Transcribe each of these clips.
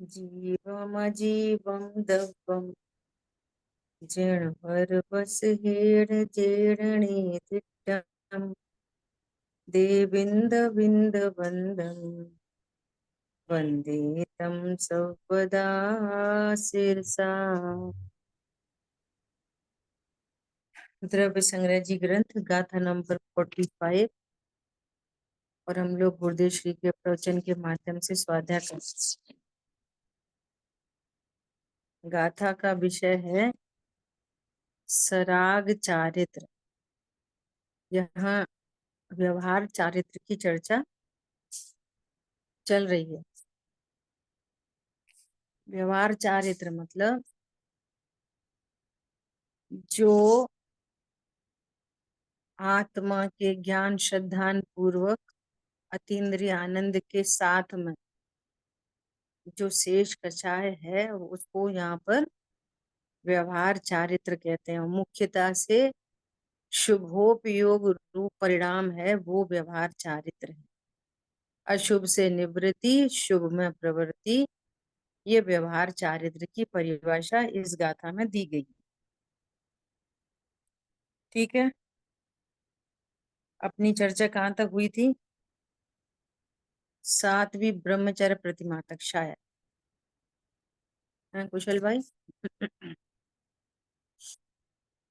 जीवमजीवं दव्यं जिणवरवसहेडजेडणेतिट्टं देविन्दविन्दवन्दं वन्दे तं सर्वदा शिरसा। द्रव्य संग्रह जी ग्रंथ गाथा नंबर 45। और हम लोग गुरुदेव श्री के प्रवचन के माध्यम से स्वाध्याय कर रहे हैं। गाथा का विषय है सराग चारित्र। यहाँ व्यवहार चारित्र की चर्चा चल रही है। व्यवहार चारित्र मतलब जो आत्मा के ज्ञान श्रद्धान पूर्वक अतीन्द्रिय आनंद के साथ में जो शेष कषाय है उसको यहाँ पर व्यवहार चारित्र कहते हैं। मुख्यतः से शुभोपयोग रूप परिणाम है वो व्यवहार चारित्र है। अशुभ से निवृत्ति, शुभ में प्रवृत्ति, ये व्यवहार चारित्र की परिभाषा इस गाथा में दी गई। ठीक है, अपनी चर्चा कहाँ तक हुई थी? 7वीं ब्रह्मचर्य प्रतिमा तक शायद, है कुशल भाई?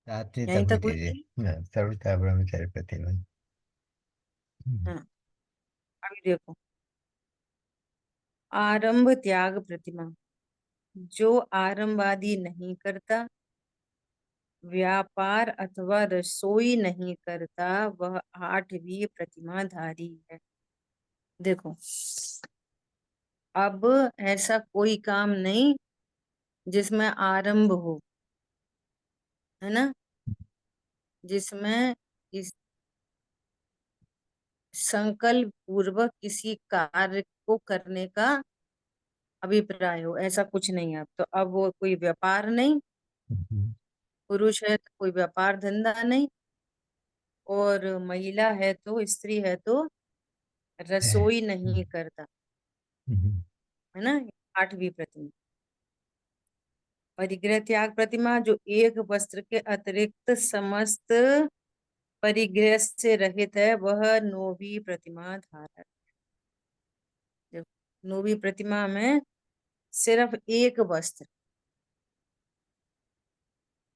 रात्रि यहीं तक हुई तक हुई थी जी। थी। सर्वथा ब्रह्मचर्य प्रतिमा। हाँ, अभी देखो, आरंभ त्याग प्रतिमा। जो आरंभ आदि नहीं करता, व्यापार अथवा रसोई नहीं करता, वह 8वीं प्रतिमाधारी है। देखो, अब ऐसा कोई काम नहीं जिसमें आरंभ हो, है ना, जिसमें इस संकल्प पूर्वक किसी कार्य को करने का अभिप्राय हो, ऐसा कुछ नहीं है। अब तो अब वो कोई व्यापार नहीं, पुरुष है तो कोई व्यापार धंधा नहीं, और महिला है तो स्त्री है तो रसोई नहीं करता, है ना। 8वीं प्रतिमा। परिग्रह त्याग प्रतिमा, जो एक वस्त्र के अतिरिक्त समस्त परिग्रह से रहित है, वह 9वीं प्रतिमा धारक। देखो, 9वीं प्रतिमा में सिर्फ एक वस्त्र,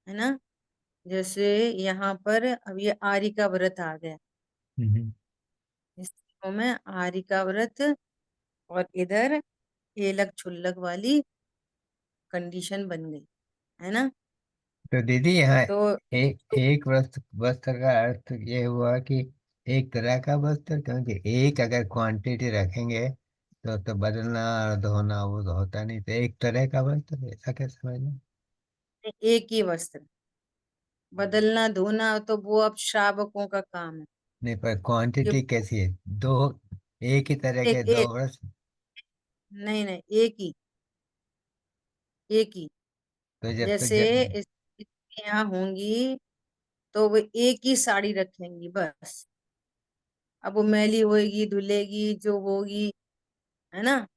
है ना। जैसे यहाँ पर अब ये आरी का व्रत आ गया, स्त्रियों में आरी का व्रत, और इधर एलक छुल्लक वाली कंडीशन बन गई, है ना। तो दीदी यहाँ तो एक वस्त्र वस्त्र का अर्थ ये हुआ कि एक तरह का वस्त्र, क्योंकि एक अगर क्वांटिटी रखेंगे तो बदलना और धोना वो तो होता नहीं, तो एक तरह का वस्त्र ऐसा क्या समझना। एक ही वस्त्र बदलना धोना तो वो अब श्रावकों का काम है। नहीं, पर ये क्वांटिटी कैसी है? दो, एक ही तरह के एक दो एक वस्त्र। नहीं नहीं, एक ही, एक ही। तो जब तक जैसे इसके यहाँ होंगी तो वो एक ही साड़ी रखेंगी बस। अब वो मैली होएगी, धुलेगी, जो होगी, है ना,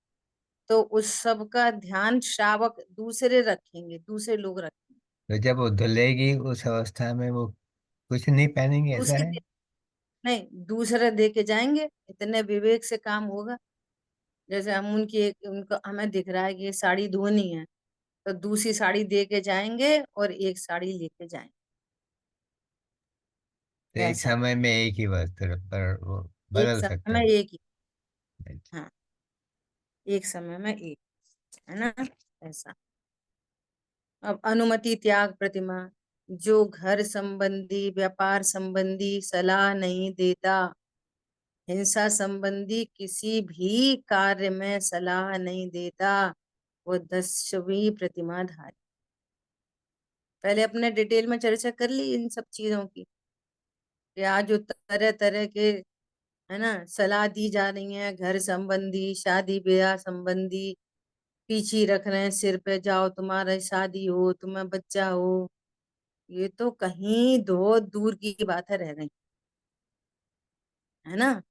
तो उस सब का ध्यान श्रावक दूसरे रखेंगे, दूसरे लोग रखेंगे। तो जब वो धुलेगी उस अवस्था में वो कुछ नहीं पहनेंगे, ऐसा दूसरी है? नहीं, दूसरे दे के जाएंगे, इतने विवेक से काम होगा। जैसे हम उनकी उनको हमें दिख रहा है कि ये साड़ी धोनी है, तो दूसरी साड़ी दे के जाएंगे और एक साड़ी लेके जाएंगे, तो एक ऐसा। समय में एक ही वस्त्र पर वो एक बदल समय सकता में है। एक ही, हाँ, एक समय में एक, है ना, ऐसा। अब अनुमति त्याग प्रतिमा, जो घर संबंधी, व्यापार संबंधी सलाह नहीं देता, हिंसा संबंधी किसी भी कार्य में सलाह नहीं देता, वो 10वीं प्रतिमा धारी। पहले अपने डिटेल में चर्चा कर ली इन सब चीजों की, कि आज जो तरह तरह के, है ना, सलाह दी जा रही है, घर संबंधी, शादी ब्याह संबंधी, पीछे रख रहे हैं सिर पे, जाओ तुम्हारा शादी हो, तुम्हें बच्चा हो, ये तो कहीं दो दूर की बातें रह गई, है ना।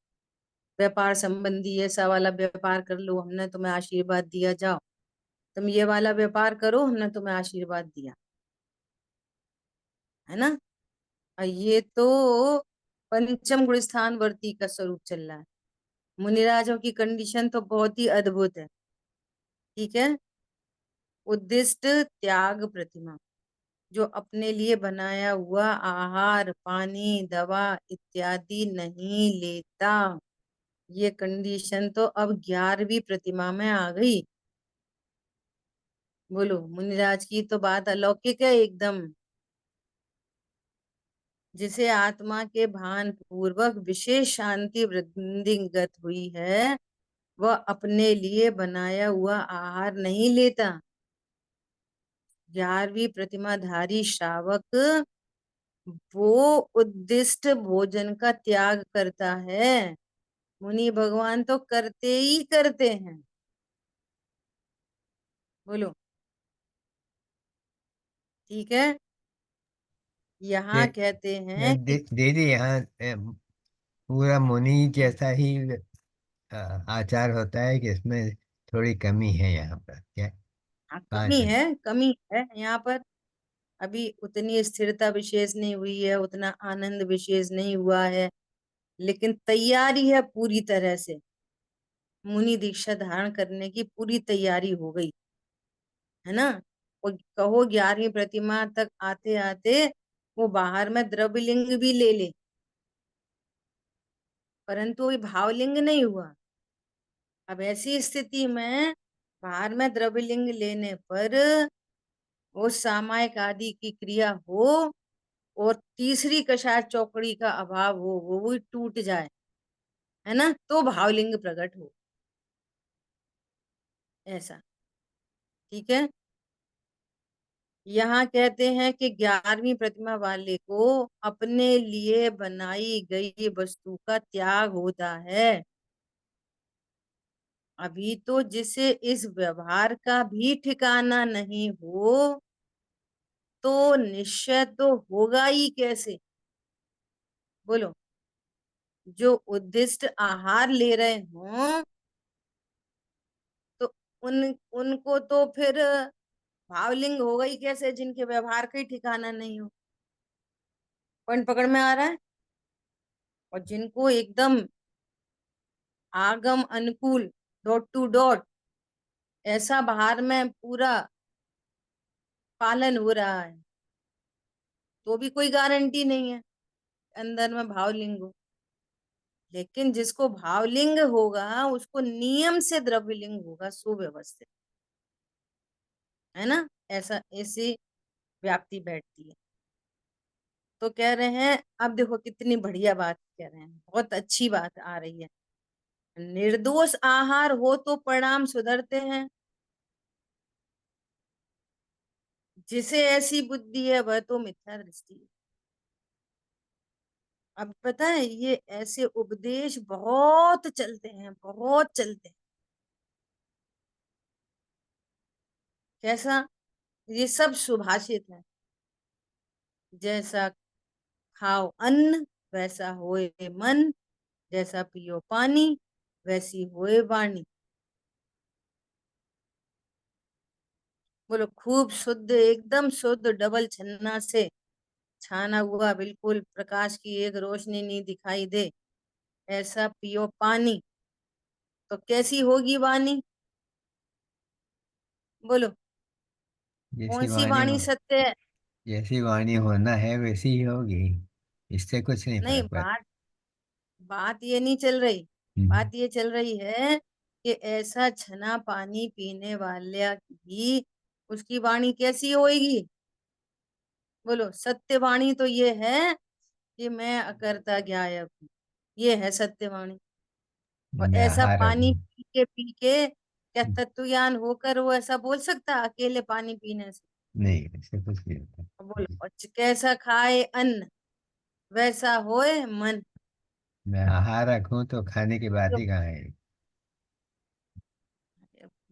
व्यापार संबंधी ऐसा वाला व्यापार कर लो, हमने तुम्हें आशीर्वाद दिया, जाओ, तुम ये वाला व्यापार करो, हमने तुम्हें आशीर्वाद दिया, है ना। और ये तो पंचम गुण स्थान वर्ती का स्वरूप चल रहा है। मुनिराजों की कंडीशन तो बहुत ही अद्भुत है। ठीक है। उद्दिष्ट त्याग प्रतिमा, जो अपने लिए बनाया हुआ आहार पानी दवा इत्यादि नहीं लेता। ये कंडीशन तो अब 11वीं प्रतिमा में आ गई। बोलो, मुनिराज की तो बात अलौकिक है एकदम। जिसे आत्मा के भान पूर्वक विशेष शांति वृद्धिंगत हुई है, वह अपने लिए बनाया हुआ आहार नहीं लेता। 11वीं प्रतिमाधारी श्रावक वो उद्दिष्ट भोजन का त्याग करता है। मुनि भगवान तो करते ही करते हैं। बोलो। ठीक है। ये यहाँ कहते हैं कि दीदी यहाँ पूरा मुनि जैसा ही अ, आचार होता है कि इसमें थोड़ी कमी है यहाँ पर क्या? हाँ, पाँच कमी है यहाँ पर। अभी उतनी स्थिरता विशेष नहीं हुई है, उतना आनंद विशेष नहीं हुआ है, लेकिन तैयारी है पूरी तरह से। मुनि दीक्षा धारण करने की पूरी तैयारी हो गई, है ना। और कहो 11वीं प्रतिमा तक आते आते वो बाहर में द्रव्यलिंग भी ले ले, परंतु वो भावलिंग नहीं हुआ। अब ऐसी स्थिति में बाहर में द्रव्यलिंग लेने पर वो सामायिक आदि की क्रिया हो और तीसरी कषाय चौकड़ी का अभाव हो, वो भी टूट जाए, है ना, तो भावलिंग प्रकट हो। ऐसा। ठीक है। यहाँ कहते हैं कि 11वीं प्रतिमा वाले को अपने लिए बनाई गई वस्तु का त्याग होता है। अभी तो जिसे इस व्यवहार का भी ठिकाना नहीं हो, तो निश्चय तो होगा ही कैसे। बोलो। जो उद्दिष्ट आहार ले रहे हों, तो उनको तो फिर भावलिंग होगा ही कैसे, जिनके व्यवहार का ही ठिकाना नहीं हो। पॉइंट पकड़ में आ रहा है। और जिनको एकदम आगम अनुकूल, डॉट टू डॉट ऐसा बाहर में पूरा पालन हो रहा है, तो भी कोई गारंटी नहीं है अंदर में भावलिंग हो। लेकिन जिसको भावलिंग होगा उसको नियम से द्रव्यलिंग होगा, सुव्यवस्थित, है ना। ऐसा ऐसी व्याप्ति बैठती है। तो कह रहे हैं, अब देखो कितनी बढ़िया बात कह रहे हैं, बहुत अच्छी बात आ रही है। निर्दोष आहार हो तो परिणाम सुधरते हैं। जिसे ऐसी बुद्धि है वह तो मिथ्या दृष्टि है। अब पता है, ये ऐसे उपदेश बहुत चलते हैं, बहुत चलते हैं। कैसा? ये सब सुभाषित है। जैसा खाओ अन्न वैसा होए मन, जैसा पियो पानी वैसी होए वाणी। बोलो, खूब शुद्ध, एकदम शुद्ध डबल छन्ना से छाना हुआ, बिल्कुल प्रकाश की एक रोशनी नहीं दिखाई दे, ऐसा पियो पानी, तो कैसी होगी वाणी। बोलो। जैसी कौन सी वाणी वाणी हो, सत्य है? जैसी वाणी होना है वैसी ही होगी। इससे कुछ नहीं नहीं, फर्क पड़ता। बात बात ये नहीं चल रही। हम्म। बात ये चल रही है कि ऐसा छना पानी पीने वाले की उसकी वाणी कैसी होएगी। बोलो, सत्यवाणी तो ये है कि मैं अकर्ता ज्ञायक हूँ, ये है सत्यवाणी। और मैं ऐसा आहारक पानी हूँ। पी के क्या तत्वज्ञान होकर वो ऐसा बोल सकता अकेले पानी पीने से? नहीं, इससे कुछ नहीं होता। और बोलो, और कैसा खाए अन्न वैसा होए मन। मैं आहारक हूँ तो खाने की बात तो ही कहाँ है?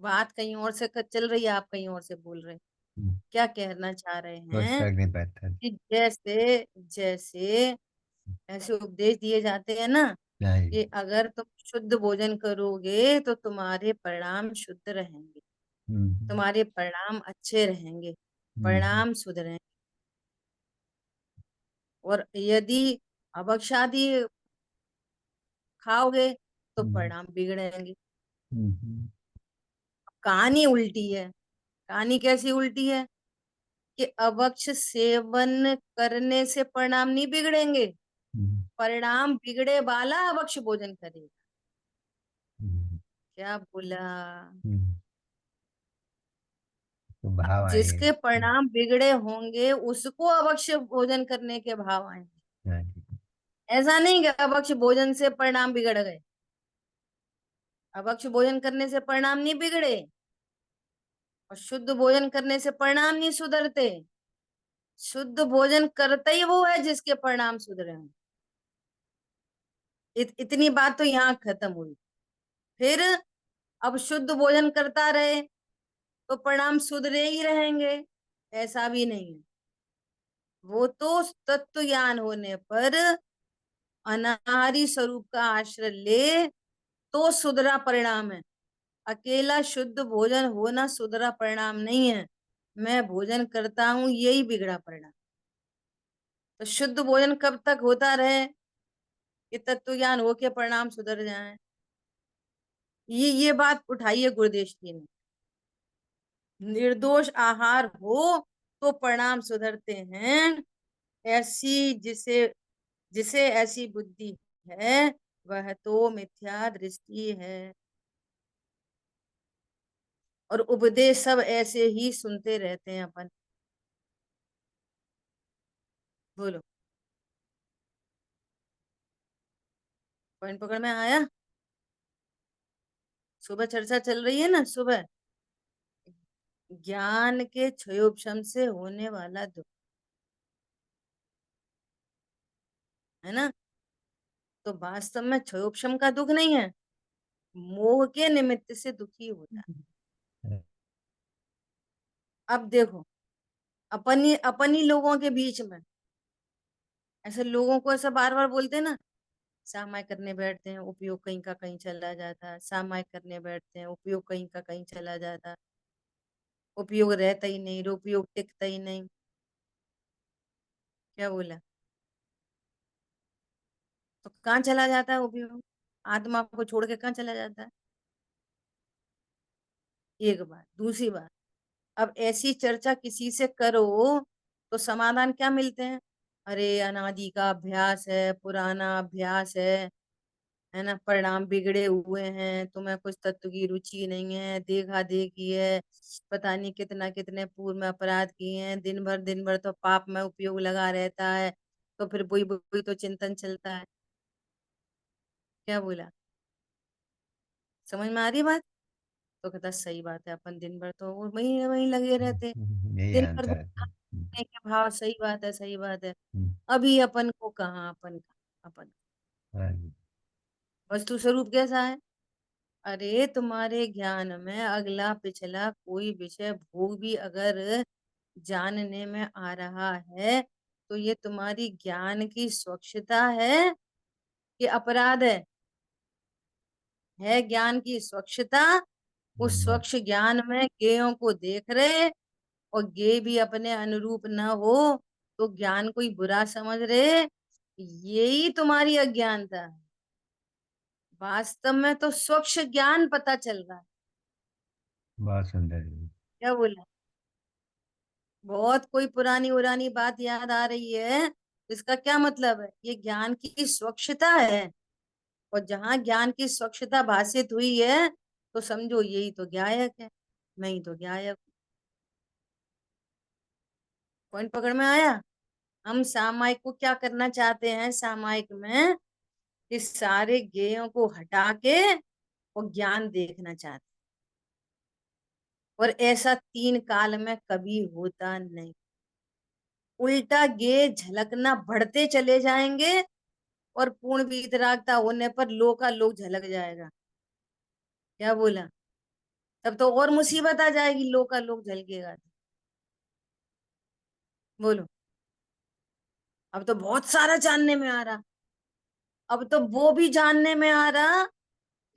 बात कहीं और से चल रही है, आप कहीं और से बोल रहे हैं। हम्म, क्या कहना चाह रहे कुछ हैं फर्क नहीं पड़ता। कि जैसे जैसे ऐसे उपदेश दिए जाते हैं ना, नहीं। कि अगर तुम शुद्ध भोजन करोगे तो तुम्हारे परिणाम शुद्ध रहेंगे। हम्म, तुम्हारे परिणाम अच्छे रहेंगे, हम्म, परिणाम सुधरेंगे। और यदि अभक्षादि खाओगे तो हम्म, परिणाम बिगड़ेंगे। हम्म, कहानी उल्टी है। कहानी कैसी उल्टी है कि अभक्ष सेवन करने से परिणाम नहीं बिगड़ेंगे, हम्म, परिणाम बिगड़े वाला अभक्ष भोजन करेगा। हम्म, क्या बोला? हम्म, तो भाव आए। जिसके परिणाम बिगड़े होंगे उसको अभक्ष भोजन करने के भाव आएंगे। हाँ जी। ऐसा नहीं कि अभक्ष भोजन से परिणाम बिगड़ गए। अभक्ष भोजन करने से परिणाम नहीं बिगड़े, और शुद्ध भोजन करने से परिणाम नहीं सुधरते। शुद्ध भोजन करता ही वो है जिसके परिणाम सुधरे हों। इतनी बात तो यहाँ खत्म हुई। फिर अब शुद्ध भोजन करता रहे तो परिणाम सुधरे ही रहेंगे, ऐसा भी नहीं है। वो तो तत्व ज्ञान होने पर अनाहारी स्वरूप का आश्रय ले तो सुधरा परिणाम है। अकेला शुद्ध भोजन होना सुधरा परिणाम नहीं है। मैं भोजन करता हूं यही बिगड़ा परिणाम। तो शुद्ध भोजन कब तक होता रहे कि तत्व ज्ञान होके परिणाम सुधर जाए? ये बात उठाइए गुरुदेव जी ने। निर्दोष आहार हो तो परिणाम सुधरते हैं। ऐसी जिसे जिसे ऐसी बुद्धि है वह तो मिथ्या दृष्टि है। और उपदेश सब ऐसे ही सुनते रहते हैं अपन। बोलो, पॉइंट पकड़ में आया? सुबह चर्चा चल रही है ना सुबह, ज्ञान के क्षयोपशम से होने वाला दुख, है ना? तो वास्तव में क्षयोपशम का दुख नहीं है, मोह के निमित्त से दुखी होता है। अब देखो, अपनी अपनी लोगों के बीच में ऐसे लोगों को ऐसा बार बार बोलते हैं ना, सामायिक करने बैठते हैं उपयोग कहीं का कहीं चला जाता है, सामायिक करने बैठते हैं उपयोग कहीं का कहीं चला जाता है, उपयोग रहता ही नहीं, उपयोग टिकता ही नहीं। क्या बोला? तो कहाँ चला जाता है उपयोग? आत्मा को छोड़ के कहाँ चला जाता है? एक बात। दूसरी बात, अब ऐसी चर्चा किसी से करो तो समाधान क्या मिलते हैं? अरे अनादि का अभ्यास है, पुराना अभ्यास है ना, परिणाम बिगड़े हुए हैं, तुम्हें कुछ तत्व की रुचि नहीं है, देखा देखी है, पता नहीं कितना कितने पूर्व में अपराध किए हैं, दिन भर तो पाप में उपयोग लगा रहता है, तो फिर वही वही तो चिंतन चलता है। क्या बोला? समझ में आ रही बात? तो कहता सही बात है, अपन दिन भर तो वही वही लगे रहते, यही दिन भर आंसर है। घूमने के भाव। सही बात है, सही बात है। हम्म, अभी अपन को कहाँ, अपन हाँ जी। वस्तु स्वरूप कैसा है? अरे तुम्हारे ज्ञान में अगला पिछला कोई विषय भोग भी अगर जानने में आ रहा है तो ये तुम्हारी ज्ञान की स्वच्छता है कि अपराध है ज्ञान की स्वच्छता। उस बस स्वच्छ ज्ञान में ज्ञेयों को देख रहे, और ज्ञेय भी अपने अनुरूप न हो तो ज्ञान कोई बुरा समझ रहे, यही तुम्हारी अज्ञानता है। वास्तव में तो स्वच्छ ज्ञान पता चल रहा है। बहुत सुंदर है। क्या बोला? बहुत कोई पुरानी उरानी बात याद आ रही है, इसका क्या मतलब है? ये ज्ञान की स्वच्छता है। और जहां ज्ञान की स्वच्छता भाषित हुई है तो समझो यही तो ज्ञायक है। मैं ही तो ज्ञायक। पॉइंट पकड़ में आया? हम सामायिक को क्या करना चाहते हैं? सामायिक में इस सारे ज्ञेयों को हटा के वो ज्ञान देखना चाहते हैं। और ऐसा तीन काल में कभी होता नहीं। उल्टा ज्ञेय झलकना बढ़ते चले जाएंगे, और पूर्ण वितरागता होने पर लो का लोग झलक जाएगा। क्या बोला? तब तो और मुसीबत आ जाएगी, लो का लोग झलकेगा तो। बोलो, अब तो बहुत सारा जानने में आ रहा। अब तो वो भी जानने में आ रहा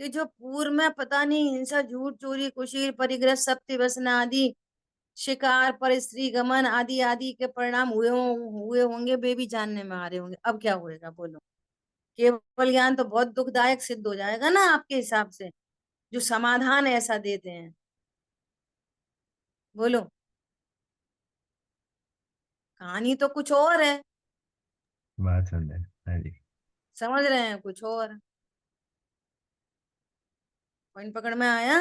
कि जो पूर्व में पता नहीं हिंसा, झूठ, चोरी, कुशील, परिग्रह, सत्य व्यसन आदि, शिकार, पर स्त्री गमन आदि आदि के परिणाम हुए होंगे, वे भी जानने में आ रहे होंगे। अब क्या होएगा बोलो? केवल ज्ञान तो बहुत दुखदायक सिद्ध हो जाएगा ना आपके हिसाब से, जो समाधान ऐसा देते हैं। बोलो, कहानी तो कुछ और है, बात सुंदर। हाँ जी। समझ रहे हैं, कुछ और। पॉइंट पकड़ में आया?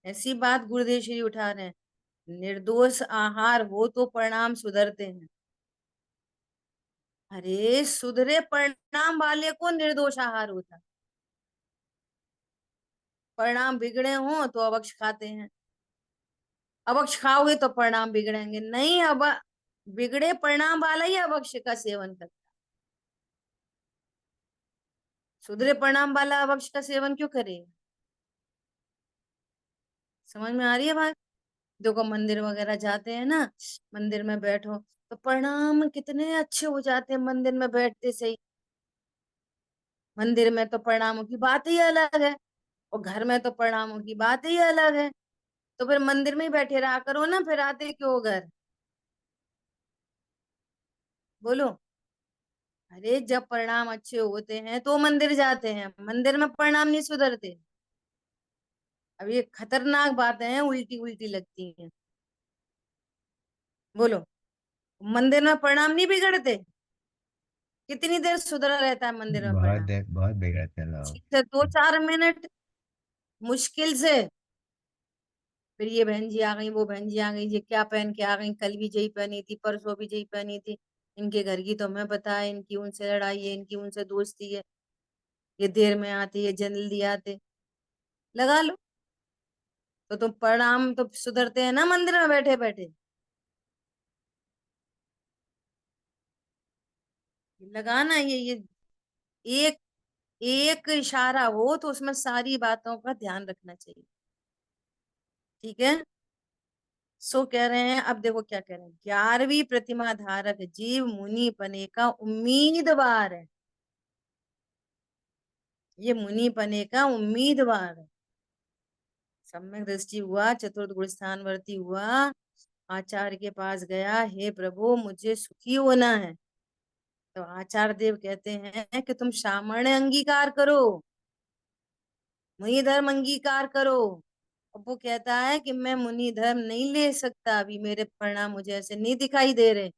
ऐसी बात गुरुदेव श्री उठा रहे हैं। निर्दोष आहार हो तो परिणाम सुधरते हैं। अरे सुधरे परिणाम वाले को निर्दोष आहार होता है। परिणाम बिगड़े हो तो अवक्ष खाते हैं, अवक्ष खाओगे तो परिणाम बिगड़ेंगे नहीं। अब बिगड़े परिणाम वाला ही अवक्ष का सेवन करता है। सुधरे परिणाम वाला अवक्ष का सेवन क्यों करेगा? समझ में आ रही है बात? देखो मंदिर वगैरह जाते हैं ना, मंदिर में बैठो तो परिणाम कितने अच्छे हो जाते हैं मंदिर में बैठते से ही। मंदिर में तो परिणामों की बात ही अलग है, और घर में तो परिणामों की बात ही अलग है। तो फिर मंदिर में ही बैठे रहा करो ना, फिर आते क्यों हो घर? बोलो। अरे जब परिणाम अच्छे होते हैं तो मंदिर जाते हैं, मंदिर में परिणाम नहीं सुधरते। अब ये खतरनाक बातें हैं, उल्टी उल्टी लगती हैं। बोलो, मंदिर में परिणाम नहीं बिगड़ते? कितनी देर सुधरा रहता है मंदिर में परिणाम? बहुत बिगड़ते हैं लोग। ठीक है, 2-4 मिनट मुश्किल से। फिर ये बहन जी आ गई, वो बहन जी आ गई, ये क्या पहन के आ गई, कल भी यही पहनी थी, परसों भी यही पहनी थी, इनके घर की तो हमें पता है, इनकी उनसे लड़ाई है, इनकी उनसे दोस्ती है, ये देर में आती है, जल्दी आते। लगा लो। तो तुम परिणाम तो सुधरते हैं ना मंदिर में बैठे बैठे। लगाना ये एक एक इशारा हो तो उसमें सारी बातों का ध्यान रखना चाहिए। ठीक है। सो कह रहे हैं, अब देखो क्या कह रहे हैं, 11वीं प्रतिमा धारक जीव मुनि पने का उम्मीदवार है। ये मुनि पने का उम्मीदवार है। सम्यक दृष्टि हुआ, चतुर्थ गुण स्थानवर्ती हुआ, आचार्य के पास गया, हे प्रभु मुझे सुखी होना है। तो आचार्य देव कहते हैं कि तुम सामान्य अंगीकार करो, मुनि धर्म अंगीकार करो। अब वो कहता है कि मैं मुनि धर्म नहीं ले सकता, अभी मेरे परिणाम मुझे ऐसे नहीं दिखाई दे रहे।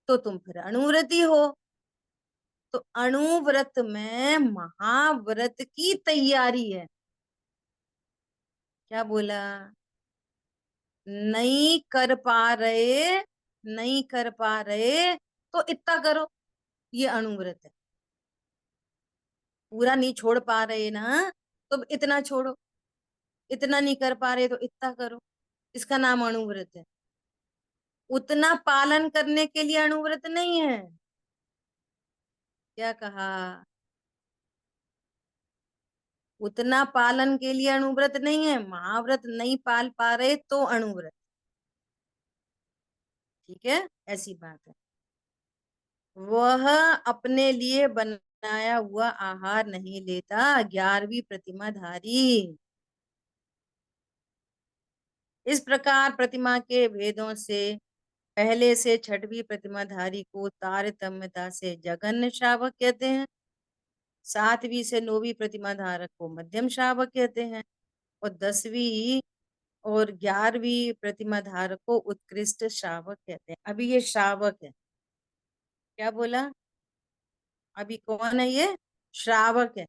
तो तुम फिर अणुव्रती हो। तो अणुव्रत में महाव्रत की तैयारी है। क्या बोला? नहीं कर पा रहे, नहीं कर पा रहे तो इतना करो, ये अणुव्रत है। पूरा नहीं छोड़ पा रहे ना, तो इतना छोड़ो। इतना नहीं कर पा रहे तो इतना करो, इसका नाम अणुव्रत है। उतना पालन करने के लिए अणुव्रत नहीं है। क्या कहा? उतना पालन के लिए अणुव्रत नहीं है, महाव्रत नहीं पाल पा रहे तो अणुव्रत। ठीक है, ऐसी बात है। वह अपने लिए बनाया हुआ आहार नहीं लेता, 11वीं प्रतिमा धारी। इस प्रकार प्रतिमा के भेदों से पहले से 6वीं प्रतिमा धारी को तारतम्यता से जघन्य श्रावक कहते हैं, 7वीं से 9वीं प्रतिमा धारक को मध्यम श्रावक कहते हैं, और 10वीं और 11वीं प्रतिमा धारक को उत्कृष्ट श्रावक कहते हैं। अभी ये श्रावक है। क्या बोला? अभी कौन है ये? श्रावक है।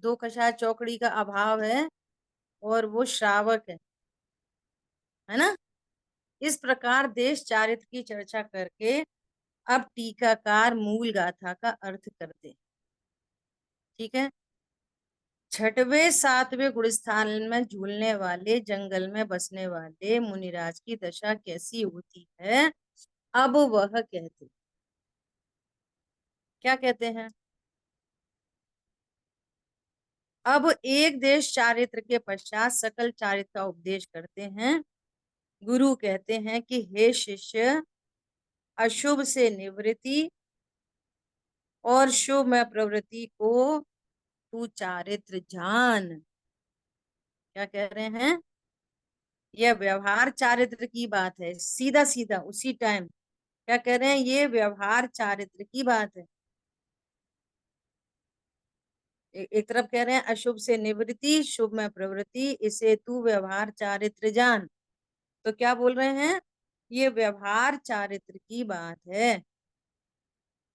दो कषाय चौकड़ी का अभाव है और वो श्रावक है ना। इस प्रकार देश चारित्र की चर्चा करके अब टीकाकार मूल गाथा का अर्थ करते हैं। ठीक है। 6वें 7वें गुणस्थान में झूलने वाले, जंगल में बसने वाले मुनिराज की दशा कैसी होती है, अब वह कहते। क्या कहते हैं? अब एक देश चारित्र के पश्चात सकल चारित्र का उपदेश करते हैं। गुरु कहते हैं कि हे शिष्य, अशुभ से निवृत्ति और शुभ में प्रवृत्ति को तू चारित्र जान। क्या कह रहे हैं? यह व्यवहार चारित्र की बात है, सीधा सीधा उसी टाइम क्या कह रहे हैं, ये व्यवहार चारित्र की बात है। एक तरफ कह रहे हैं अशुभ से निवृत्ति, शुभ में प्रवृत्ति, इसे तू व्यवहार चारित्र जान। तो क्या बोल रहे हैं, ये व्यवहार चारित्र की बात है।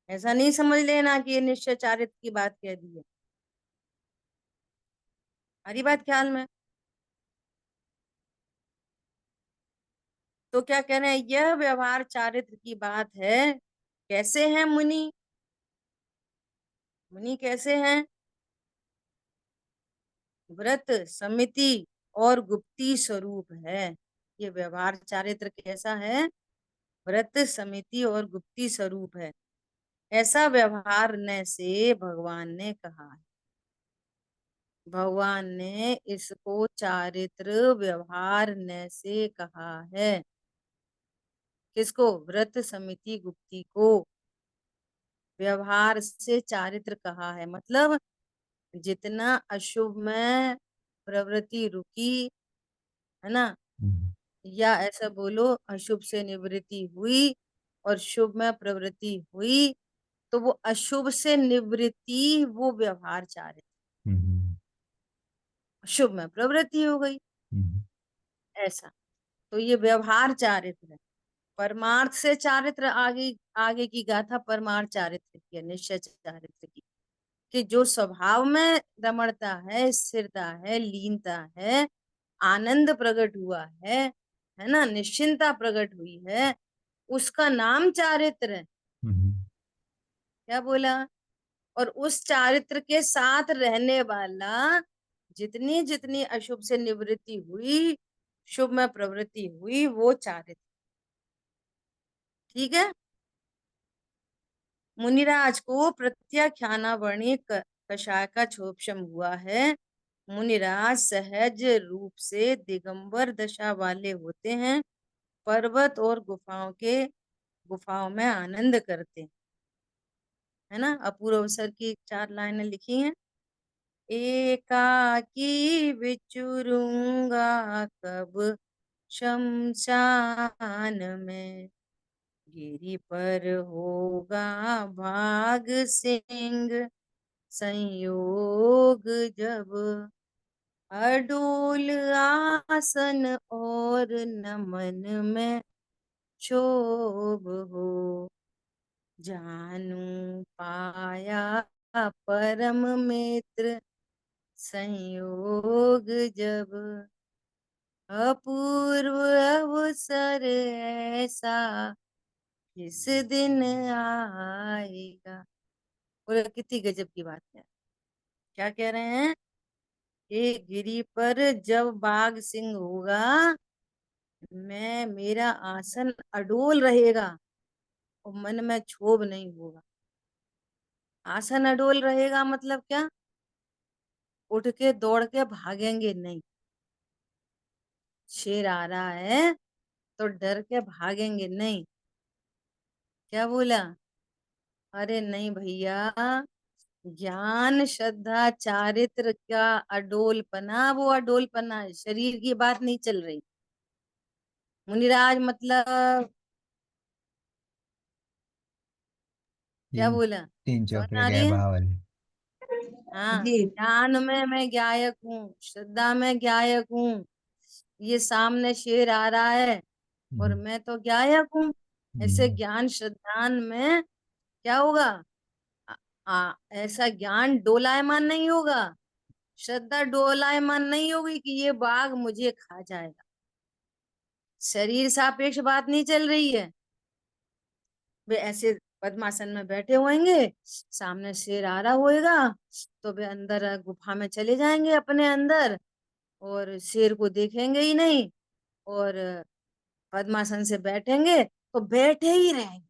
ऐसा नहीं समझ लेना कि ये निश्चय चारित्र की बात कह दी है। हरी बात ख्याल में। तो क्या कह रहे हैं, यह व्यवहार चारित्र की बात है। कैसे हैं मुनि? मुनि कैसे हैं? व्रत समिति और गुप्ती स्वरूप है। ये व्यवहार चारित्र कैसा है? व्रत समिति और गुप्ती स्वरूप है। ऐसा व्यवहार ने से भगवान ने कहा है। भगवान ने इसको चारित्र व्यवहार ने से कहा है। किसको? व्रत समिति गुप्ती को व्यवहार से चारित्र कहा है। मतलब जितना अशुभ में प्रवृत्ति रुकी, है ना, हम्म, या ऐसा बोलो अशुभ से निवृत्ति हुई और शुभ में प्रवृत्ति हुई, तो वो अशुभ से निवृत्ति वो व्यवहार चारित्र। हम्म, शुभ में प्रवृत्ति हो गई, हम्म, ऐसा। तो ये व्यवहार चारित्र है। परमार्थ से चारित्र आगे आगे की गाथा परमार्थ चारित्र की है, निश्चय चारित्र की। कि जो स्वभाव में रमणता है, स्थिरता है, लीनता है, आनंद प्रकट हुआ है ना, निश्चिंता प्रकट हुई है, उसका नाम चारित्र है। हम्म, क्या बोला? और उस चारित्र के साथ रहने वाला, जितनी जितनी अशुभ से निवृत्ति हुई, शुभ में प्रवृत्ति हुई, वो चारित्र। ठीक है। मुनिराज को प्रत्याख्यानावणी कषाय का क्षोभशम हुआ है। मुनिराज सहज रूप से दिगंबर दशा वाले होते हैं, पर्वत और गुफाओं में आनंद करते हैं, है ना। अपूर्व अवसर की 4 लाइनें लिखी हैं। एकाकी विचरूंगा कब शमशान में, गिरी पर होगा भाग सिंह संयोग जब, अडोल आसन और नमन में क्षोभ हो, जानू पाया परम मित्र संयोग जब, अपूर्व अवसर ऐसा किस दिन आएगा। बोले कितनी गजब की बात है। क्या कह रहे हैं? ये गिरी पर जब बाघ सिंह होगा, मैं मेरा आसन अडोल रहेगा और मन में क्षोभ नहीं होगा। आसन अडोल रहेगा मतलब क्या? उठ के दौड़ के भागेंगे नहीं। शेर आ रहा है तो डर के भागेंगे नहीं। क्या बोला? अरे नहीं भैया, ज्ञान श्रद्धा चारित्र का अडोलपना वो अडोलपना है, शरीर की बात नहीं चल रही। मुनिराज मतलब क्या तीन बोला? तीन समझ में चौपड़े आ रही गए है? भाव वाले। हाँ, जी। ज्ञान में मैं गायक हूँ, श्रद्धा में गायक हूँ। ये सामने शेर आ रहा है और हम्म, मैं तो गायक हूँ। ऐसे हम्म, ज्ञान श्रद्धान में क्या होगा? आ, ऐसा ज्ञान डोलायमान नहीं होगा, श्रद्धा डोलायमान नहीं होगी कि ये बाघ मुझे खा जाएगा। शरीर सापेक्ष बात नहीं चल रही है। वे ऐसे पद्मासन में बैठे होंगे, सामने शेर आ रहा होएगा, तो वे अंदर गुफा में चले जाएंगे अपने अंदर और शेर को देखेंगे ही नहीं, और पद्मासन से बैठेंगे तो बैठे ही रहेंगे।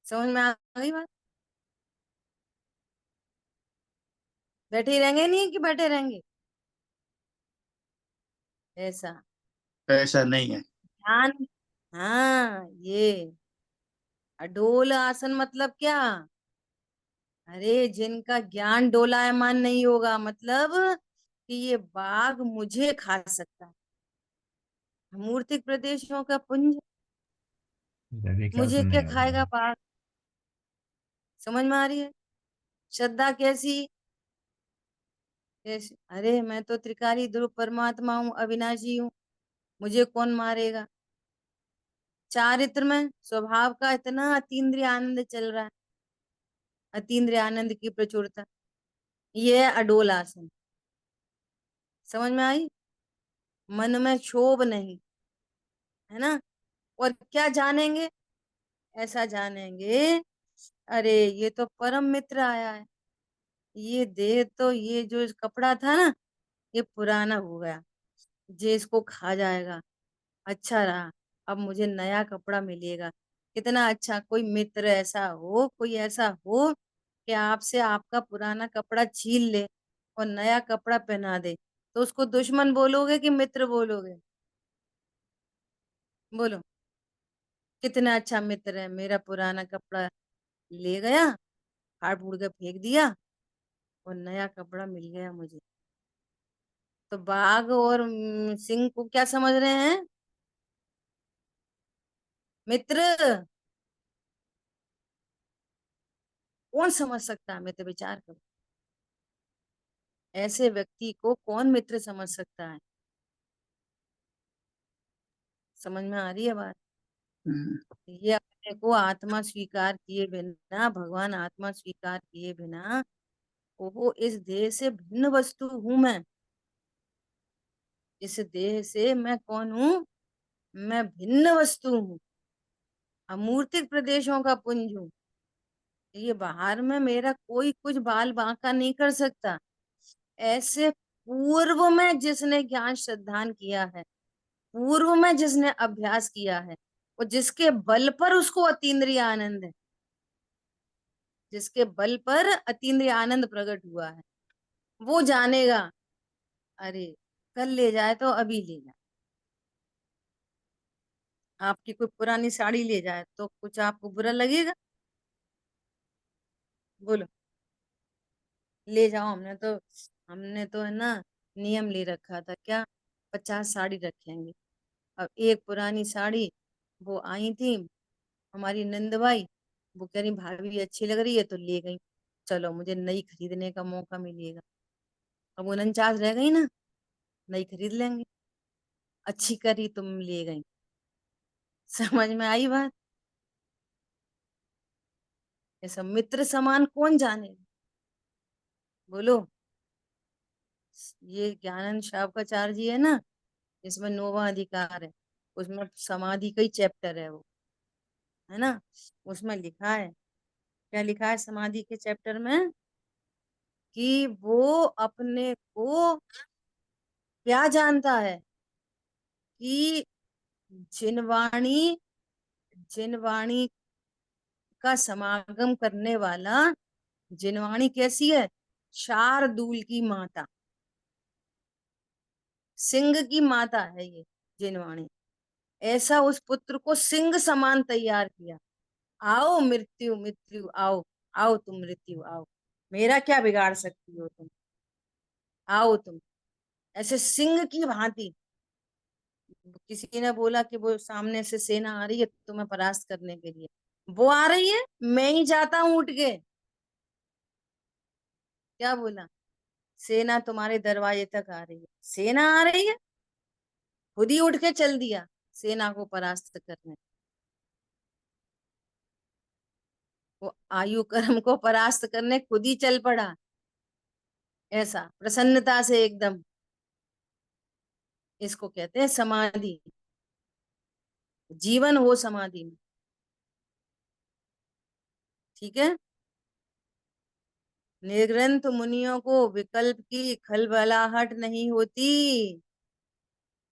समझ में आ गई बात? बैठे ही रहेंगे, नहीं कि बैठे रहेंगे, ऐसा। ऐसा नहीं है। ध्यान। हाँ, ये अडोल आसन मतलब क्या? अरे जिनका ज्ञान डोलायमान नहीं होगा, मतलब कि ये बाघ मुझे खा सकता है, मूर्तिक प्रदेशों का पुंज, देखा तो मुझे क्या नहीं होगा। खाएगा बाघ? समझ में आ रही है श्रद्धा कैसी? कैसी? अरे मैं तो त्रिकाली ध्रुव परमात्मा हूँ, अविनाशी हूँ, मुझे कौन मारेगा? चारित्र में स्वभाव का इतना अतीन्द्रिय आनंद चल रहा है, अतीन्द्रिय आनंद की प्रचुरता, ये है अडोल आसन। समझ में आई? मन में क्षोभ नहीं, है ना? और क्या जानेंगे? ऐसा जानेंगे, अरे ये तो परम मित्र आया है, ये देह तो, ये जो कपड़ा था ना, ये पुराना हो गया, जे इसको खा जाएगा, अच्छा रहा, अब मुझे नया कपड़ा मिलेगा। कितना अच्छा कोई मित्र ऐसा हो, कोई ऐसा हो कि आपसे आपका पुराना कपड़ा छीन ले और नया कपड़ा पहना दे, तो उसको दुश्मन बोलोगे कि मित्र बोलोगे? बोलो। कितना अच्छा मित्र है, मेरा पुराना कपड़ा ले गया, फाड़ फूड़ के फेंक दिया और नया कपड़ा मिल गया मुझे। तो बाघ और सिंह को क्या समझ रहे हैं? मित्र। कौन समझ सकता है मित्र? विचार करो, ऐसे व्यक्ति को कौन मित्र समझ सकता है? समझ में आ रही है बात? हम्म, ये अपने को आत्मा स्वीकार किए बिना, भगवान आत्मा स्वीकार किए बिना, वो इस देह से भिन्न वस्तु हूं मैं, इस देह से मैं कौन हूं? मैं भिन्न वस्तु हूँ, अमूर्तिक प्रदेशों का पुंज हूँ। ये बाहर में मेरा कोई कुछ बाल बांका नहीं कर सकता। ऐसे पूर्व में जिसने ज्ञान श्रद्धान किया है, पूर्व में जिसने अभ्यास किया है, और जिसके बल पर उसको अतीन्द्रिय आनंद है, जिसके बल पर अतीन्द्रिय आनंद प्रकट हुआ है, वो जानेगा। अरे कल ले जाए तो अभी ले जाए, आपकी कोई पुरानी साड़ी ले जाए तो कुछ आपको बुरा लगेगा? बोलो। ले जाओ, हमने तो है ना, नियम ले रखा था क्या, 50 साड़ी रखेंगे। अब एक पुरानी साड़ी, वो आई थी हमारी नंदबाई, वो कह रही भाभी अच्छी लग रही है तो ले गई, चलो मुझे नई खरीदने का मौका मिलेगा। अब 49 रह गई ना, नई खरीद लेंगे, अच्छी करी तुम ले गई। समझ में आई बात? ऐसा मित्र समान कौन जाने? बोलो। ये ज्ञानंद शावकाचार्य जी है ना, इसमें नौवां अधिकार है, उसमें समाधि का ही चैप्टर है वो, है ना? उसमें लिखा है, क्या लिखा है समाधि के चैप्टर में? कि वो अपने को क्या जानता है, कि जिनवाणी, जिनवाणी का समागम करने वाला, जिनवाणी कैसी है? शार्दूल की माता, सिंह की माता है ये जिनवाणी। ऐसा उस पुत्र को सिंह समान तैयार किया। आओ मृत्यु, मृत्यु आओ, आओ तुम मृत्यु आओ, मेरा क्या बिगाड़ सकती हो तुम, आओ तुम। ऐसे सिंह की भांति, किसी ने बोला कि वो सामने से सेना आ रही है तुम्हें परास्त करने के लिए, वो आ रही है, मैं ही जाता हूं उठ के। क्या बोला? सेना तुम्हारे दरवाजे तक आ रही है, सेना आ रही है, खुद ही उठ के चल दिया सेना को परास्त करने। वो आयु कर्म को परास्त करने खुद ही चल पड़ा, ऐसा प्रसन्नता से एकदम। इसको कहते हैं समाधि, जीवन हो समाधि में। ठीक है। निर्ग्रंथ मुनियों को विकल्प की खलबलाहट नहीं होती,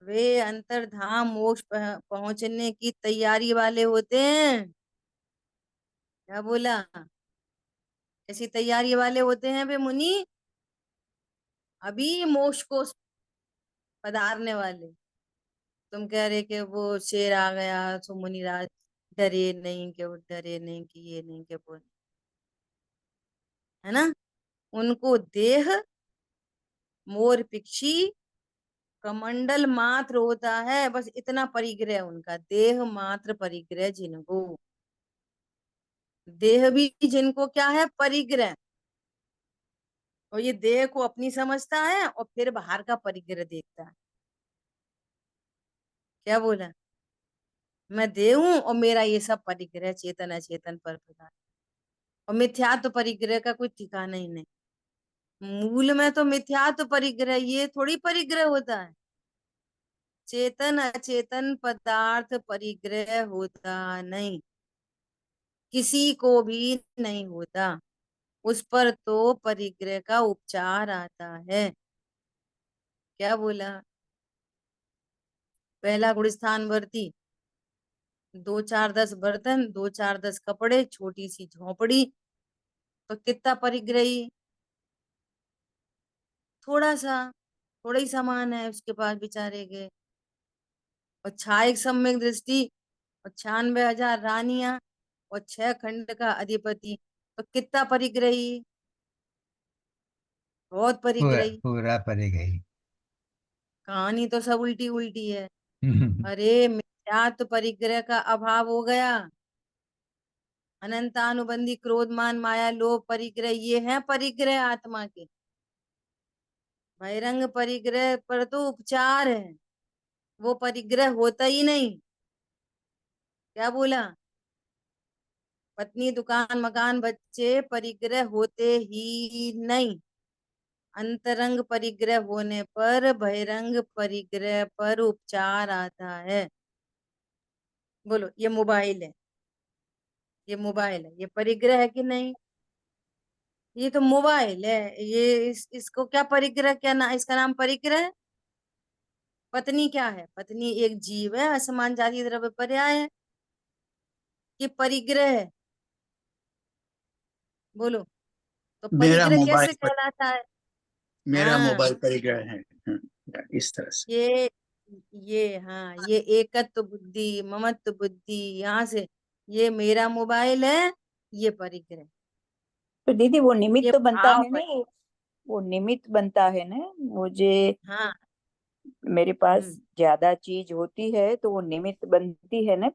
वे अंतर्धाम मोक्ष पहुंचने की तैयारी वाले होते हैं। क्या बोला? ऐसी तैयारी वाले होते हैं वे मुनि, अभी मोक्ष को पधारने वाले। तुम कह रहे कि वो शेर आ गया सो मुनिराज डरे नहीं, कि वो डरे नहीं, कि ये नहीं, कि वो नहीं। है ना। उनको देह मोर पक्षी कमंडल मात्र होता है, बस इतना परिग्रह उनका, देह मात्र परिग्रह जिनको, देह भी जिनको क्या है, परिग्रह। और ये देह को अपनी समझता है और फिर बाहर का परिग्रह देखता है। क्या बोला, मैं देह हूं और मेरा ये सब परिग्रह चेतन अचेतन पर पदार्थ, और मिथ्यात्व परिग्रह का कोई ठिकाना ही नहीं। मूल में तो मिथ्यात्व परिग्रह, ये थोड़ी परिग्रह होता है। चेतन अचेतन पदार्थ परिग्रह होता नहीं, किसी को भी नहीं होता। उस पर तो परिग्रह का उपचार आता है। क्या बोला, पहला गुणस्थान भरती, 2 4 10 बर्तन, 2 4 10 कपड़े, छोटी सी झोपड़ी, तो कितना परिग्रही, थोड़ा सा, थोड़ा ही सामान है उसके पास बेचारे के। और छायक सम्यक दृष्टि, और 96,000 रानियां, और 6 खंड का अधिपति, तो कितना परिग्रही, बहुत पूरा परिग्रही। पूरा पड़ी गई। कहानी तो सब उल्टी उल्टी है। अरे मिथ्यात्व परिग्रह का अभाव हो गया। अनंतानुबंधी क्रोध मान माया लोभ परिग्रह, ये है परिग्रह आत्मा के। बहिरंग परिग्रह पर तो उपचार है, वो परिग्रह होता ही नहीं। क्या बोला, पत्नी दुकान मकान बच्चे परिग्रह होते ही नहीं। अंतरंग परिग्रह होने पर बहिरंग परिग्रह पर उपचार आता है। बोलो, ये मोबाइल है, ये मोबाइल है, ये परिग्रह है कि नहीं, ये तो मोबाइल है। ये इसको क्या परिग्रह, क्या ना, इसका नाम परिग्रह है। पत्नी क्या है, पत्नी एक जीव है, असमान जाति द्रव्य पर्याय है, ये परिग्रह है। बोलो, तो मेरा परिग्रह कैसे मोबाइल पर, कहलाता है। मेरा हाँ, मोबाइल परिग्रह है। इस तरह से। ये हाँ, ये एकत्व बुद्धि ममत्व बुद्धि, यहाँ से, ये मेरा मोबाइल है, ये परिग्रह, तो दीदी वो ये निमित्त तो बनता भाव है पर। ना, वो निमित्त बनता है ना। मुझे, हाँ। मेरे पास हम्म, ज्यादा चीज होती है तो वो निमित्त बनती है ना,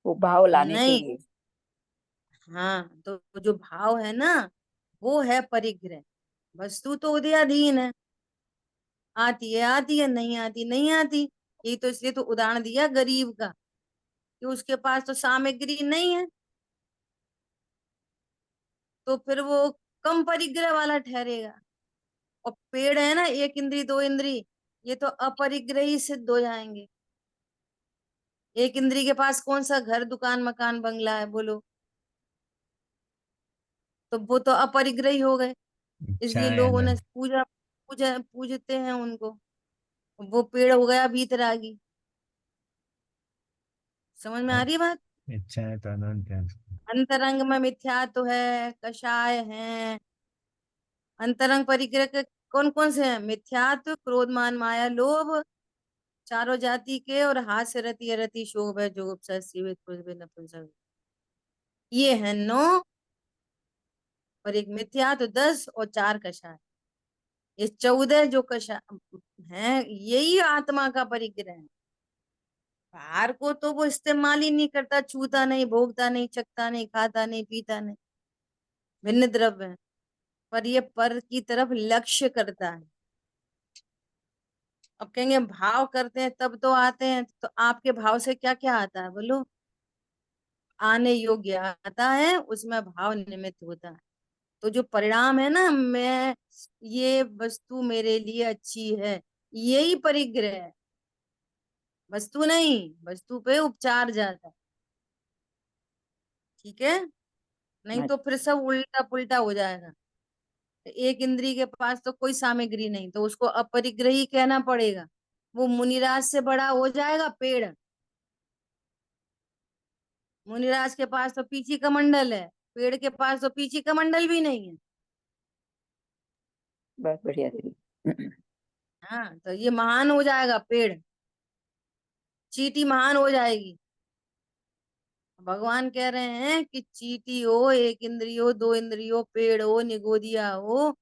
वो भाव लाने के नहीं, लिए। हाँ, तो जो भाव है ना, वो है परिग्रह। वस्तु तो उदयाधीन है, आती है, नहीं आती नहीं आती। यही तो, इसलिए तो उदाहरण दिया गरीब का, कि उसके पास तो सामग्री नहीं है, तो फिर वो कम परिग्रह वाला ठहरेगा। और पेड़ है ना, 1 इंद्री 2 इंद्री, ये तो अपरिग्रही सिद्ध हो जाएंगे। 1 इंद्री के पास कौन सा घर दुकान मकान बंगला है, बोलो, तो वो तो अपरिग्रही हो गए। इसलिए इच्छाएं लोग उन्हें अनंत। पूजा पूजा पूजते हैं उनको। वो पेड़ हो गया भीतरागी। समझ में आ रही है बात। इच्छाएं तो अनंत है। अंतरंग में मिथ्या तो है, कषाय है। अंतरंग परिग्रह के कौन कौन से हैं, मिथ्यात्व क्रोध मान माया लोभ, चारों जाति के, और हास्य रति अरति शोभ है, जो उपसर्ग सीमित पुरुष में नपुंसक, ये है 9। और एक मिथ्यात्व 10, और 4 कषाय, ये 14 जो कषाय है, यही आत्मा का परिग्रह है। बाहर को तो वो इस्तेमाल ही नहीं करता, छूता नहीं, भोगता नहीं, चखता नहीं, खाता नहीं, पीता नहीं, भिन्न द्रव्य है। पर ये पर की तरफ लक्ष्य करता है। अब कहेंगे भाव करते हैं तब तो आते हैं, तो आपके भाव से क्या क्या आता है, बोलो। आने योग्य आता है, उसमें भाव निमित्त होता है। तो जो परिणाम है ना, मैं, ये वस्तु मेरे लिए अच्छी है, यही परिग्रह है, वस्तु नहीं। वस्तु पे उपचार जाता है, ठीक है। नहीं तो फिर सब उल्टा पुल्टा हो जाएगा। 1 इंद्री के पास तो कोई सामग्री नहीं, तो उसको अपरिग्रही कहना पड़ेगा। वो मुनिराज से बड़ा हो जाएगा पेड़। मुनिराज के पास तो पीछी कमंडल है, पेड़ के पास तो पीछी कमंडल भी नहीं है। बहुत बढ़िया दीदी। हाँ, तो ये महान हो जाएगा पेड़, चींटी महान हो जाएगी। भगवान कह रहे हैं कि चींटी हो, एक इंद्रिय हो, दो इंद्रिय हो, पेड़ हो, निगोदिया हो,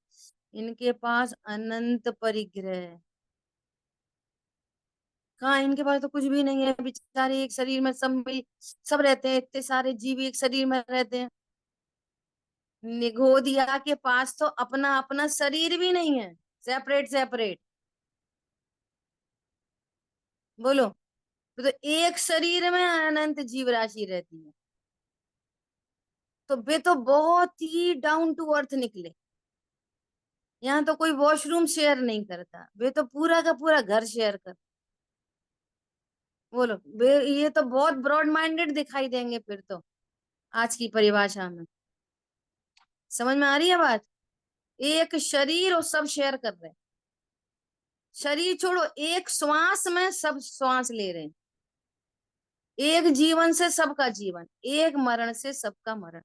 इनके पास अनंत परिग्रह है। कहाँ, इनके पास तो कुछ भी नहीं है। बेचारे एक शरीर में सब रहते हैं, इतने सारे जीव एक शरीर में रहते हैं। निगोदिया के पास तो अपना अपना शरीर भी नहीं है, सेपरेट सेपरेट। बोलो, तो एक शरीर में अनंत जीव राशि रहती है। तो वे तो बहुत ही डाउन टू अर्थ निकले। यहाँ तो कोई वॉशरूम शेयर नहीं करता, वे तो पूरा का पूरा घर शेयर कर। बोलो, वे ये तो बहुत ब्रॉड माइंडेड दिखाई देंगे फिर तो आज की परिभाषा में। समझ में आ रही है बात? एक शरीर और सब शेयर कर रहे हैं। शरीर छोड़ो, एक श्वास में सब श्वास ले रहे हैं। एक जीवन से सबका जीवन, एक मरण से सबका मरण।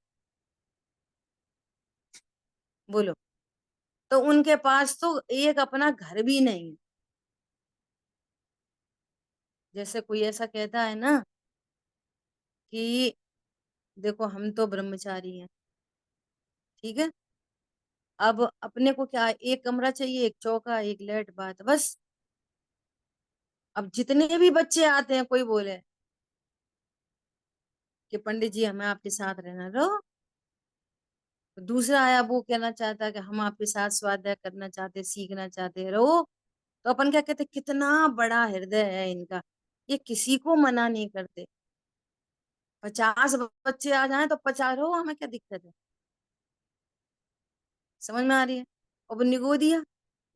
बोलो, तो उनके पास तो एक अपना घर भी नहीं है। जैसे कोई ऐसा कहता है ना कि देखो हम तो ब्रह्मचारी हैं, ठीक है, अब अपने को क्या, एक कमरा चाहिए, एक चौका, एक लेट, बात बस। अब जितने भी बच्चे आते हैं, कोई बोले कि पंडित जी हमें आपके साथ रहना, रहो। दूसरा आया, वो कहना चाहता है कि हम आपके साथ स्वाध्याय करना चाहते, सीखना चाहते, रहो। तो अपन क्या कहते, कितना बड़ा हृदय है इनका, ये किसी को मना नहीं करते। 50 बच्चे आ जाए तो 50 रहो, हमें क्या दिक्कत है। समझ में आ रही है? और वो निगोदिया,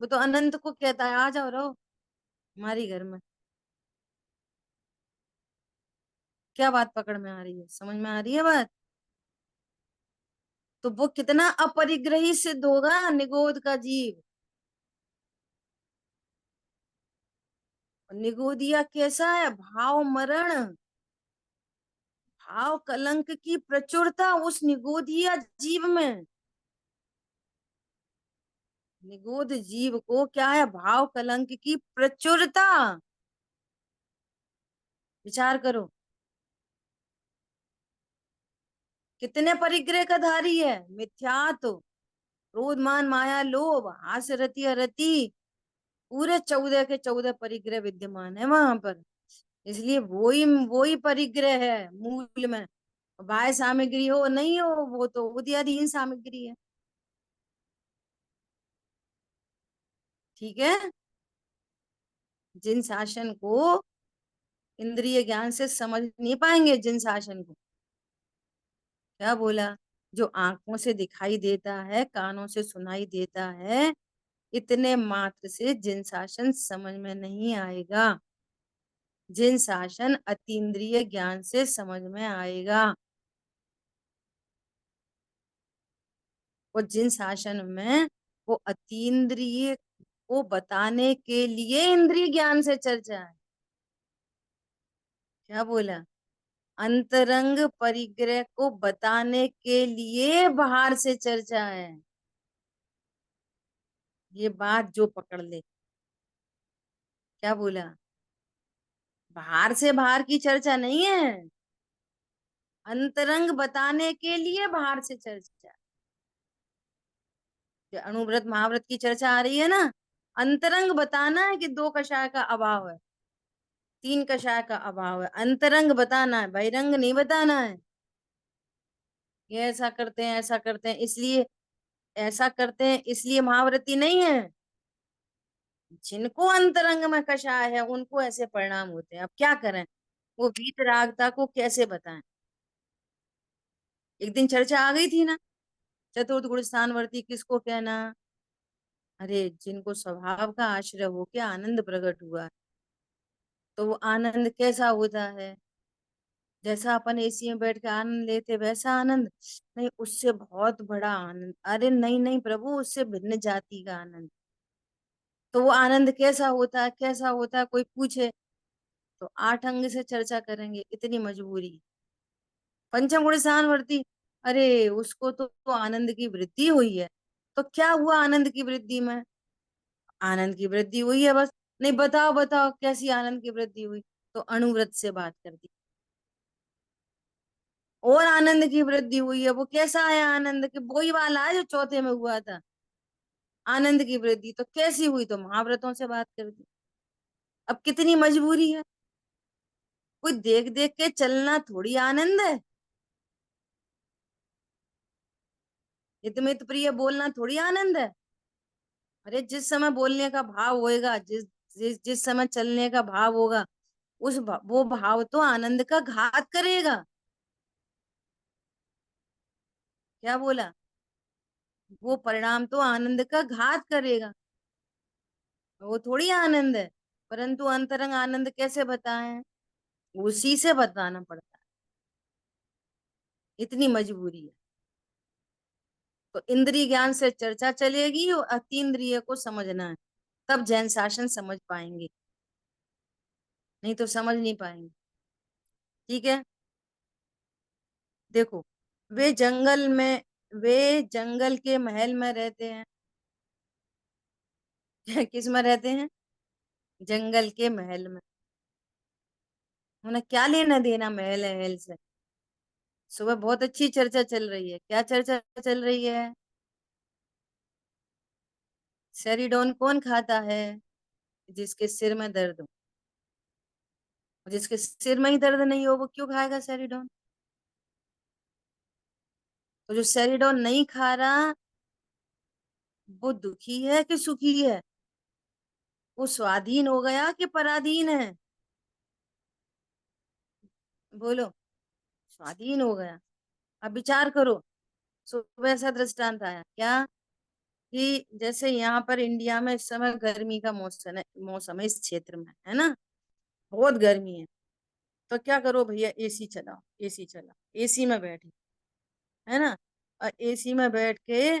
वो तो अनंत को कहता है आ जाओ, रहो हमारी घर में। क्या बात पकड़ में आ रही है? समझ में आ रही है बात? तो वो कितना अपरिग्रही सिद्ध होगा निगोद का जीव। निगोदिया कैसा है? भाव मरण, भाव कलंक की प्रचुरता उस निगोदिया जीव में। निगोद जीव को क्या है? भाव कलंक की प्रचुरता। विचार करो, कितने परिग्रह का धारी है। मिथ्यात्व, क्रोध, मान, माया, लोभ, हास, रति, अरति, पूरे 14 के 14 परिग्रह विद्यमान है वहां पर। इसलिए वही परिग्रह है मूल में। बाह्य सामग्री हो नहीं हो, वो तो उदयाधीन सामग्री है। ठीक है। जिन शासन को इंद्रिय ज्ञान से समझ नहीं पाएंगे, जिन शासन को, क्या बोला, जो आंखों से दिखाई देता है, कानों से सुनाई देता है, इतने मात्र से जिन शासन समझ में नहीं आएगा। जिन शासन अतीन्द्रिय ज्ञान से समझ में आएगा, और जिन शासन में वो अतीन्द्रिय को बताने के लिए इंद्रिय ज्ञान से चर्चा है। क्या बोला? अंतरंग परिग्रह को बताने के लिए बाहर से चर्चा है। ये बात जो पकड़ ले। क्या बोला? बाहर से बाहर की चर्चा नहीं है, अंतरंग बताने के लिए बाहर से चर्चा। जो अणुव्रत महाव्रत की चर्चा आ रही है ना, अंतरंग बताना है कि 2 कषाय का अभाव है, 3 कषाय का अभाव है। अंतरंग बताना है, बहिरंग नहीं बताना है। ये ऐसा करते हैं, ऐसा करते हैं, इसलिए ऐसा करते हैं, इसलिए महाव्रती नहीं है। जिनको अंतरंग में कषाय है उनको ऐसे परिणाम होते हैं। अब क्या करें, वो वीतरागता को कैसे बताएं। एक दिन चर्चा आ गई थी ना, चतुर्थ गुण स्थानवर्ती किसको कहना। अरे जिनको स्वभाव का आश्रय होके आनंद प्रकट हुआ, तो वो आनंद कैसा होता है? जैसा अपन एसी में बैठ के आनंद लेते वैसा आनंद नहीं, उससे बहुत बड़ा आनंद। अरे नहीं नहीं प्रभु, उससे भिन्न जाति का आनंद। तो वो आनंद कैसा होता है, कैसा होता है, कोई पूछे तो 8 अंग से चर्चा करेंगे, इतनी मजबूरी। पंचम गुण स्थानवर्ती, अरे उसको तो आनंद की वृद्धि हुई है। तो क्या हुआ आनंद की वृद्धि में? आनंद की वृद्धि हुई है बस। नहीं, बताओ बताओ कैसी आनंद की वृद्धि हुई? तो अणुव्रत से बात कर दी। और आनंद की वृद्धि हुई है। वो कैसा है आनंद? कि वही वाला है जो चौथे में हुआ था। आनंद की वृद्धि तो कैसी हुई? तो महाव्रतों से बात कर दी। अब कितनी मजबूरी है, कोई देख देख के चलना थोड़ी आनंद है। हितमित प्रिय बोलना थोड़ी आनंद है। अरे जिस समय बोलने का भाव होएगा, जिस समय चलने का भाव होगा, वो भाव तो आनंद का घात करेगा। क्या बोला? वो परिणाम तो आनंद का घात करेगा। वो थोड़ी आनंद है। परंतु अंतरंग आनंद कैसे बताएं? उसी से बताना पड़ता है। इतनी मजबूरी है। तो इंद्रिय ज्ञान से चर्चा चलेगी और अतीन्द्रिय को समझना है, तब जैन शासन समझ पाएंगे, नहीं तो समझ नहीं पाएंगे। ठीक है, देखो, वे जंगल में, वे जंगल के महल में रहते हैं। किस में रहते हैं? जंगल के महल में। उन्हें क्या लेना देना महल महल से? सुबह बहुत अच्छी चर्चा चल रही है। क्या चर्चा चल रही है? सेरिडोन कौन खाता है? जिसके सिर में दर्द हो। जिसके सिर में ही दर्द नहीं हो वो क्यों खाएगा सेरिडोन? तो जो सेरिडोन नहीं खा रहा वो दुखी है कि सुखी है? वो स्वाधीन हो गया कि पराधीन है? बोलो। स्वाधीन हो गया। अब विचार करो। सुबह ऐसा दृष्टांत आया क्या कि जैसे यहाँ पर इंडिया में इस समय गर्मी का मौसम है इस क्षेत्र में, है ना, बहुत गर्मी है। तो क्या करो भैया, एसी चलाओ, एसी चलाओ, एसी में बैठे, है ना, और एसी में बैठ के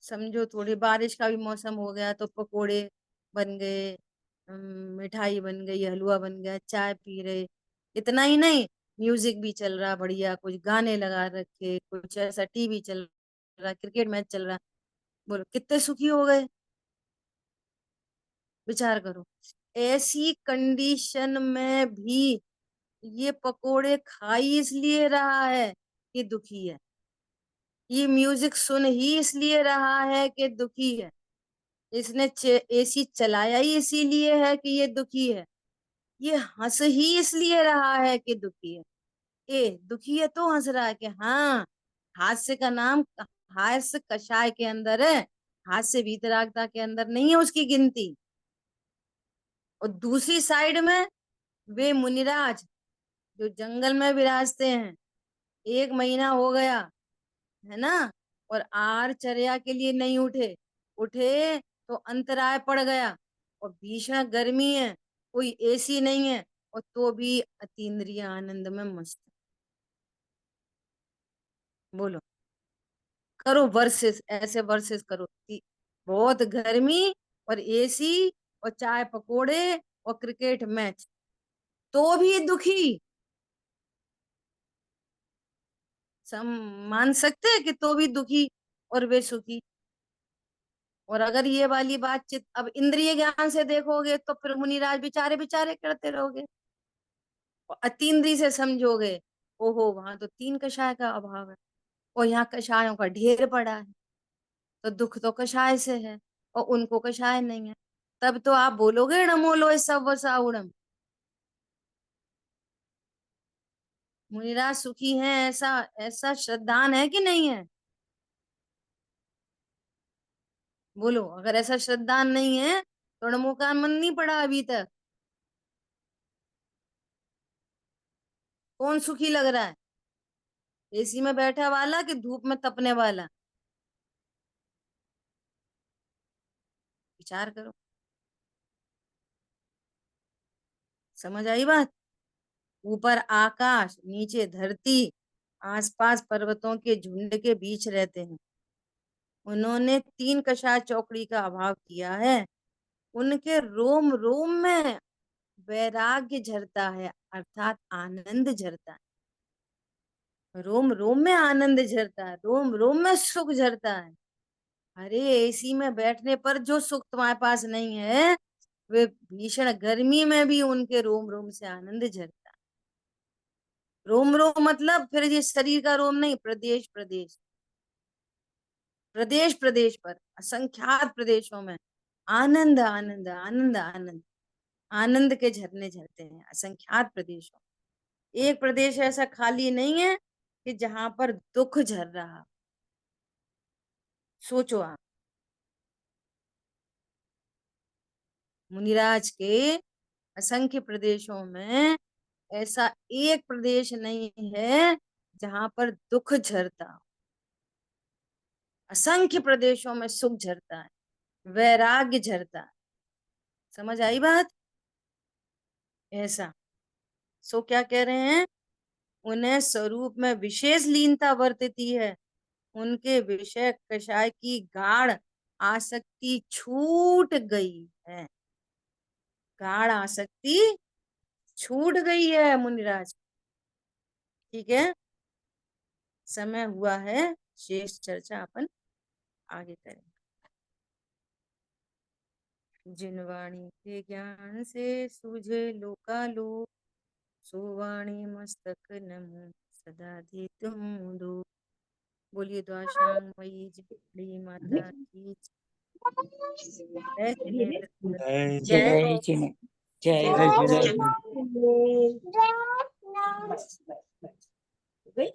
समझो थोड़ी बारिश का भी मौसम हो गया तो पकोड़े बन गए, मिठाई बन गई, हलवा बन गया, चाय पी रहे। इतना ही नहीं, म्यूजिक भी चल रहा बढ़िया, कुछ गाने लगा रखे, कुछ ऐसा टीवी चल रहा, क्रिकेट मैच चल रहा। बोलो कितने सुखी हो गए? विचार करो। ऐसी कंडीशन में भी ये पकोड़े खाई इसलिए रहा है कि दुखी है। ये म्यूजिक सुन ही इसलिए रहा है कि दुखी है। इसने एसी चलाया ही इसीलिए है कि ये दुखी है। ये हंस ही इसलिए रहा है कि दुखी है। दुखी है तो हंस रहा है कि हाँ, हास्य का नाम हास्य कषाय के अंदर है, हास्य वीतरागता के अंदर नहीं है उसकी गिनती। और दूसरी साइड में वे मुनिराज जो जंगल में विराजते हैं, 1 महीना हो गया, है ना, और आहार चर्या के लिए नहीं उठे, उठे तो अंतराय पड़ गया, और भीषण गर्मी है, कोई एसी नहीं है, और तो भी अतीन्द्रिय आनंद में मस्त। बोलो, करो वर्सेस, ऐसे वर्सेस करो बहुत गर्मी और एसी और चाय पकोड़े और क्रिकेट मैच, तो भी दुखी। सम मान सकते हैं कि तो भी दुखी और वे सुखी। और अगर ये वाली बातचीत अब इंद्रिय ज्ञान से देखोगे तो फिर मुनिराज बेचारे बेचारे करते रहोगे। और अतीन्द्रिय से समझोगे, ओहो वहां तो 3 कषाय का अभाव है और यहाँ कषायों का ढेर पड़ा है, तो दुख तो कषाय से है और उनको कषाय नहीं है। तब तो आप बोलोगे नमोलो सब साउडम, मुनिराज सुखी हैं, ऐसा ऐसा श्रद्धान है कि नहीं है? बोलो, अगर ऐसा श्रद्धान नहीं है तो नमो का मन नहीं पड़ा अभी तक। कौन सुखी लग रहा है, एसी में बैठा वाला कि धूप में तपने वाला? विचार करो। समझ आई बात? ऊपर आकाश, नीचे धरती, आसपास पर्वतों के झुंड के बीच रहते हैं। उन्होंने 3 कषाय चौकड़ी का अभाव किया है। उनके रोम रोम में वैराग्य झरता है, अर्थात आनंद झरता है। रोम रोम में आनंद झरता है, रोम रोम में सुख झरता है। अरे एसी में बैठने पर जो सुख तुम्हारे पास नहीं है, वे भीषण गर्मी में भी उनके रोम रोम से आनंद झरता है। रोम रोम मतलब फिर ये शरीर का रोम नहीं, प्रदेश प्रदेश, प्रदेश प्रदेश पर असंख्यात प्रदेशों में आनंद आनंद आनंद आनंद आनंद के झरने झरते हैं असंख्यात प्रदेशों। एक प्रदेश ऐसा खाली नहीं है कि जहां पर दुख झर रहा। सोचो आप, मुनिराज के असंख्य प्रदेशों में ऐसा एक प्रदेश नहीं है जहां पर दुख झरता हो। असंख्य प्रदेशों में सुख झरता है, वैराग्य झरता है। समझ आई बात? ऐसा सो क्या कह रहे हैं, उन्हें स्वरूप में विशेष लीनता वर्तती है, उनके विषय कषाय की गाढ़ आसक्ति छूट गई है। गाढ़ आसक्ति छूट गई है मुनिराज। ठीक है, समय हुआ है, शेष चर्चा अपन आगे करेंगे। जिन वाणी के ज्ञान से सूझे लोकालोक, सो वाणी मस्तक नमो सदा दी तुम दो। बोलिए द्वाशांग मई जी माता की जय। जय जय जय गौ, जिने जय जय जय गौ। जिनेंद्र। गई।